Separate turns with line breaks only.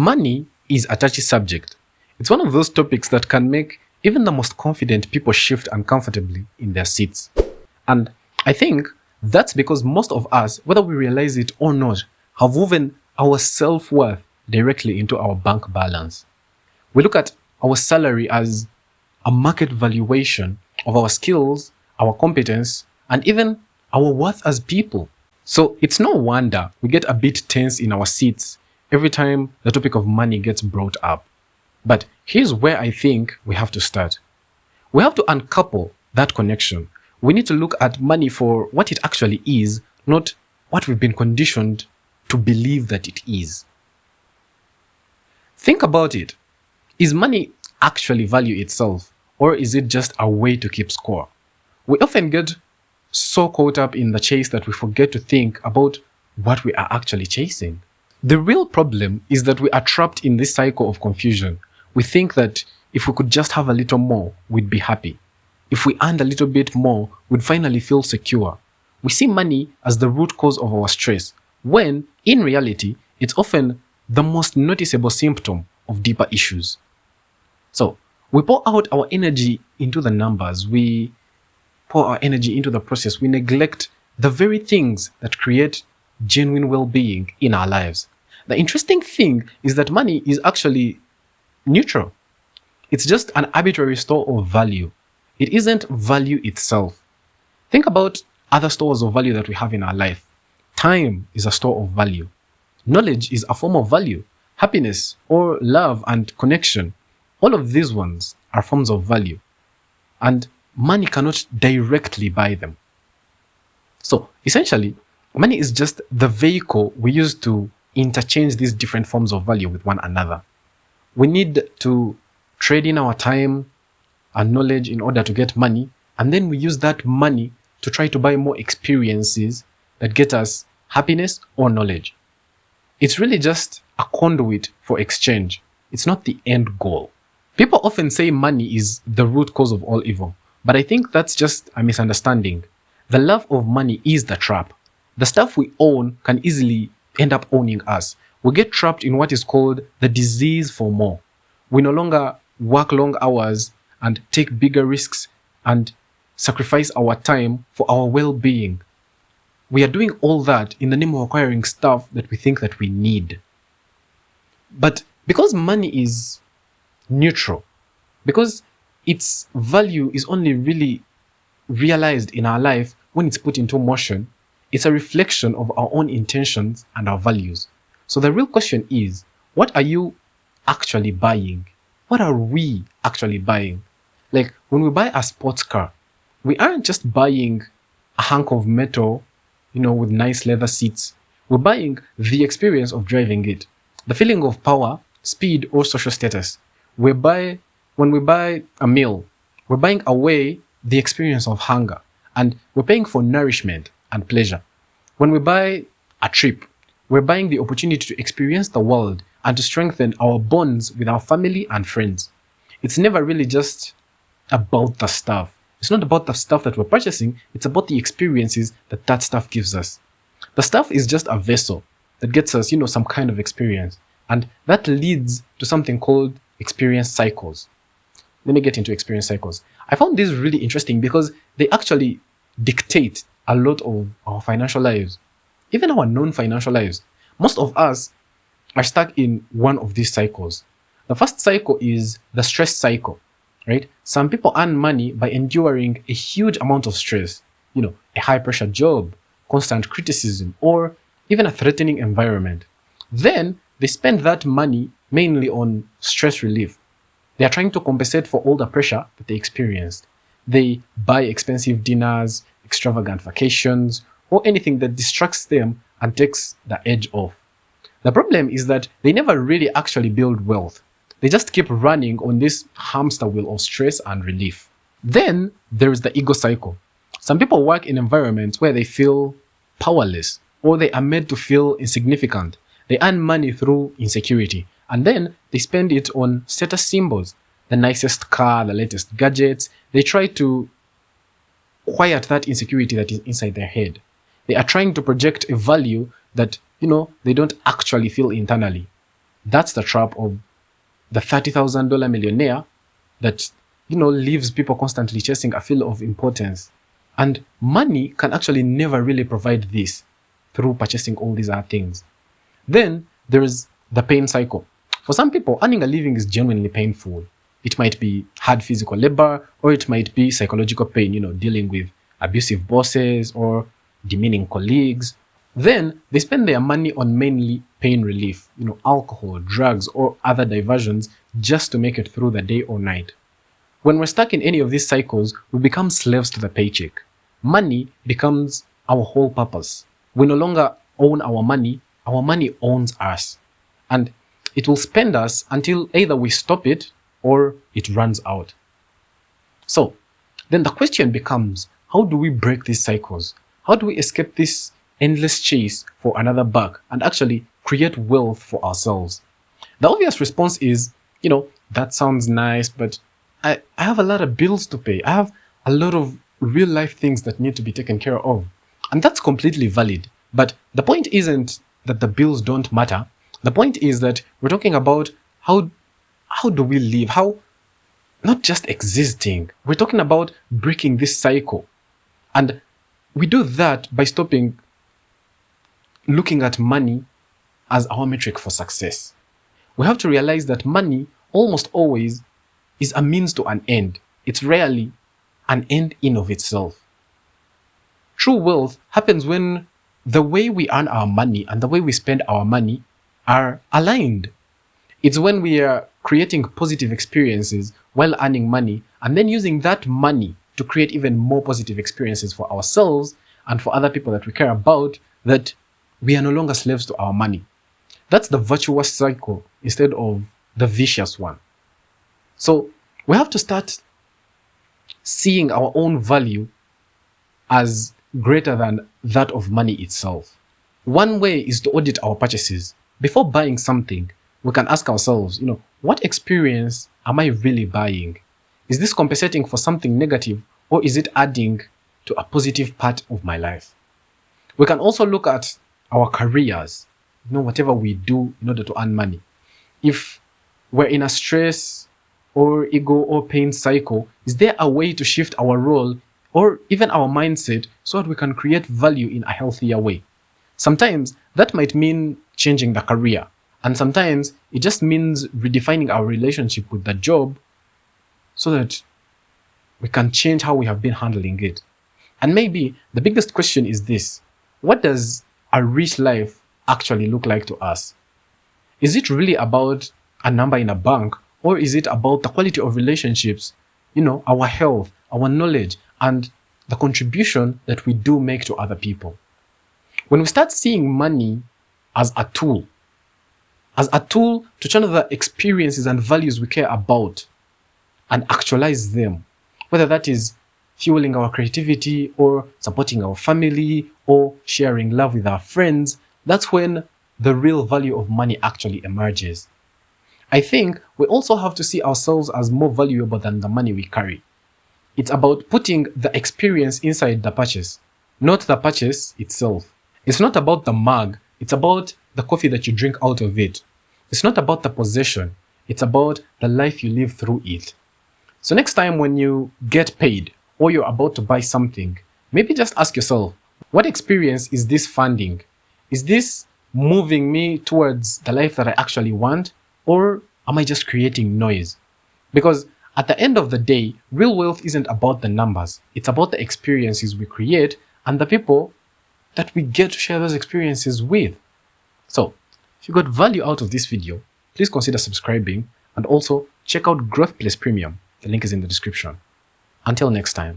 Money is a touchy subject. It's one of those topics that can make even the most confident people shift uncomfortably in their seats. And I think that's because most of us, whether we realize it or not, have woven our self-worth directly into our bank balance. We look at our salary as a market valuation of our skills, our competence, and even our worth as people. So it's no wonder we get a bit tense in our seats every time the topic of money gets brought up. But here's where I think we have to start. We have to uncouple that connection. We need to look at money for what it actually is, not what we've been conditioned to believe that it is. Think about it. Is money actually value itself, or is it just a way to keep score? We often get so caught up in the chase that we forget to think about what we are actually chasing. The real problem is that we are trapped in this cycle of confusion. We think that if we could just have a little more, we'd be happy. If we earned a little bit more, we'd finally feel secure. We see money as the root cause of our stress, when, in reality, it's often the most noticeable symptom of deeper issues. So, we pour out our energy into the numbers, we pour our energy into the process, we neglect the very things that create genuine well-being in our lives. The interesting thing is that money is actually neutral. It's just an arbitrary store of value. It isn't value itself. Think about other stores of value that we have in our life. Time is a store of value. Knowledge is a form of value. Happiness or love and connection, all of these ones are forms of value. And money cannot directly buy them. So essentially, money is just the vehicle we use to interchange these different forms of value with one another. We need to trade in our time and knowledge in order to get money, and then we use that money to try to buy more experiences that get us happiness or knowledge. It's really just a conduit for exchange. It's not the end goal. People often say money is the root cause of all evil, but I think that's just a misunderstanding. The love of money is the trap. The stuff we own can easily end up owning us. We get trapped in what is called the disease for more. We no longer work long hours and take bigger risks and sacrifice our time for our well-being. We are doing all that in the name of acquiring stuff that we think that we need. But because money is neutral, because its value is only really realized in our life when it's put into motion, it's a reflection of our own intentions and our values. So the real question is, what are you actually buying? What are we actually buying? Like when we buy a sports car, we aren't just buying a hunk of metal, with nice leather seats. We're buying the experience of driving it, the feeling of power, speed, or social status. When we buy a meal, we're buying away the experience of hunger, and we're paying for nourishment and pleasure. When we buy a trip, we're buying the opportunity to experience the world and to strengthen our bonds with our family and friends. It's never really just about the stuff. It's not about the stuff that we're purchasing, it's about the experiences that stuff gives us. The stuff is just a vessel that gets us, some kind of experience. And that leads to something called experience cycles. Let me get into experience cycles. I found this really interesting because they actually dictate a lot of our financial lives, even our non-financial lives. Most of us are stuck in one of these cycles. The first cycle is the stress cycle, right? Some people earn money by enduring a huge amount of stress, a high pressure job, constant criticism, or even a threatening environment. Then they spend that money mainly on stress relief. They are trying to compensate for all the pressure that they experienced. They buy expensive dinners, extravagant vacations, or anything that distracts them and takes the edge off. The problem is that they never really actually build wealth. They just keep running on this hamster wheel of stress and relief. Then there is the ego cycle. Some people work in environments where they feel powerless, or they are made to feel insignificant. They earn money through insecurity, and then they spend it on status symbols, the nicest car, the latest gadgets. They try to quiet that insecurity that is inside their head. They are trying to project a value that, they don't actually feel internally. that's the trap of the $30,000 millionaire that, leaves people constantly chasing a feel of importance. And money can actually never really provide this through purchasing all these other things. Then there's the pain cycle. For some people, earning a living is genuinely painful. It might be hard physical labor, or it might be psychological pain, dealing with abusive bosses or demeaning colleagues. Then they spend their money on mainly pain relief, alcohol, drugs, or other diversions just to make it through the day or night. When we're stuck in any of these cycles, we become slaves to the paycheck. Money becomes our whole purpose. We no longer own our money owns us. And it will spend us until either we stop it or it runs out. So, then the question becomes, how do we break these cycles? How do we escape this endless chase for another buck and actually create wealth for ourselves? The obvious response is, that sounds nice, but I have a lot of bills to pay. I have a lot of real life things that need to be taken care of. And that's completely valid. But the point isn't that the bills don't matter. The point is that we're talking about how do we live? How not just existing. We're talking about breaking this cycle. And we do that by stopping looking at money as our metric for success. We have to realize that money almost always is a means to an end. It's rarely an end in of itself. True wealth happens when the way we earn our money and the way we spend our money are aligned. It's when we are creating positive experiences while earning money and then using that money to create even more positive experiences for ourselves and for other people that we care about, that we are no longer slaves to our money. That's the virtuous cycle instead of the vicious one. So we have to start seeing our own value as greater than that of money itself. One way is to audit our purchases. Before buying something, we can ask ourselves, what experience am I really buying? Is this compensating for something negative, or is it adding to a positive part of my life? We can also look at our careers, whatever we do in order to earn money. If we're in a stress or ego or pain cycle, is there a way to shift our role or even our mindset so that we can create value in a healthier way? Sometimes that might mean changing the career, and sometimes it just means redefining our relationship with the job so that we can change how we have been handling it. And maybe the biggest question is this: what does a rich life actually look like to us? Is it really about a number in a bank, or is it about the quality of relationships, our health, our knowledge, and the contribution that we do make to other people? When we start seeing money as a tool to channel the experiences and values we care about and actualize them, whether that is fueling our creativity or supporting our family or sharing love with our friends, that's when the real value of money actually emerges. I think we also have to see ourselves as more valuable than the money we carry. It's about putting the experience inside the purchase, not the purchase itself. It's not about the mug, it's about the coffee that you drink out of it. It's not about the possession, it's about the life you live through it. So next time when you get paid or you're about to buy something, maybe just ask yourself, what experience is this funding? Is this moving me towards the life that I actually want, or am I just creating noise? Because at the end of the day, real wealth isn't about the numbers. It's about the experiences we create and the people that we get to share those experiences with. So, if you got value out of this video, please consider subscribing and also check out Growthplace Premium. The link is in the description. Until next time.